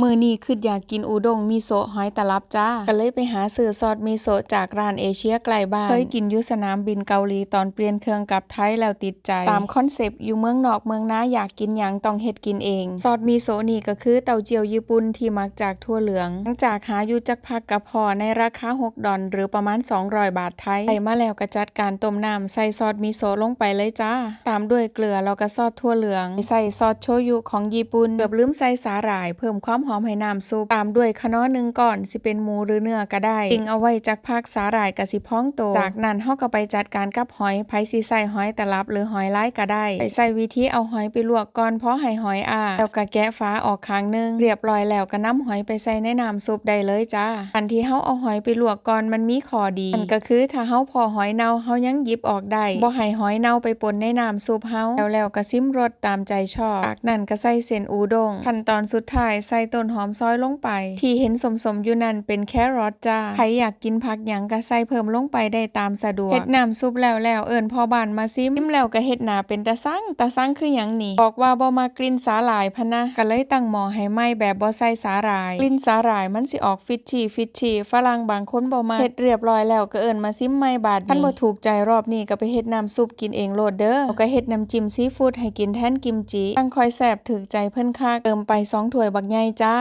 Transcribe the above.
มื้อนี้คิดอยากกินอุด้งมิโซะหอยตลับจ้าก็เลยไปหาซื้อซอสมิโซะจากร้านเอเชียใกล้บ้านเคยกินอยู่สนามบินเกาหลีตอนเปลี่ยนเครื่องกลับไทยแล้วติดใจตามคอนเซปต์อยู่เมืองนอกเมืองนาอยากกินหยังต้องเฮ็ดกินเองซอสมิโซะนี่ก็คือเต้าเจี้ยวญี่ปุ่นที่มักจากถั่วเหลืองหลังจากหาอยู่จักพักก็พอในราคา$6หรือประมาณ200 บาทไทยได้มาแล้วก็จัดการต้มน้ำใส่ซอสมิโซะลงไปเลยจ้าตามด้วยเกลือแล้วก็ซอสถั่วเหลืองใส่ซอสโชยุของญี่ปุ่นเกือบลืมใส่สาหร่ายเพิ่มความหอมให้น้ำซุปตามด้วยคะน้อ1ก้อนสิเป็นหมูหรือเนื้อก็ได้ทิ้งเอาไว้จักพักสาหร่ายก็สิพองโตจากนั้นเฮาก็ไปจัดการกับหอยไผสิใส่หอยตลับหรือหอยลายก็ได้ไปใส่วิธีเอาหอยไปลวกก่อนพอให้หอยแล้วก็แกะฝาออกข้างนึงเรียบร้อยแล้วก็นำหอยไปใส่ในน้ำซุปได้เลยจ้าอันที่เฮาเอาหอยไปลวกก่อนมันมีข้อดีนั่นก็คือถ้าเฮาพอหอยเน่าเฮายังหยิบออกได้บ่ให้หอยเน่าไปปนในน้ำซุปเฮาแล้วก็ซิมรสตามใจชอบจากนั้นก็ใส่เส้นอูด้งขั้นตอนสุดท้ายใส่ต้นหอมซอยลงไปที่เห็นสมอยู่นั่นเป็นแครอทจ้าใครอยากกินผักหยังก็ใส่เพิ่มลงไปได้ตามสะดวกเฮ็ดน้ำซุปแล้วเอิ้นพ่อบ้านมาซิมแล้วก็เฮ็ดหน้าเป็นตาซังคือหยังนี่บอกว่าบ่มากลิ่นสาหร่ายพะนะก็เลยตั้งหม้อให้ไหม้แบบบ่ใส่สาหร่ายกลิ่นสาหร่ายมันสิออกฟิชชี่ฝรั่งบางคนบ่มักเฮ็ดเรียบร้อยแล้วก็เอิ้นมาซิมใหม่บาดนี้คันบ่ถูกใจรอบนี้ก็ไปเฮ็ดน้ำซุปกินเองโลดเด้อแล้วก็เฮ็ดน้ำจิ้มซีฟู้ดให้กินแทนกิมจิตั้งคอยแซ่บถึกใจเพิ่นคักเติมไป2ถ้วยบักใหญ่จ้า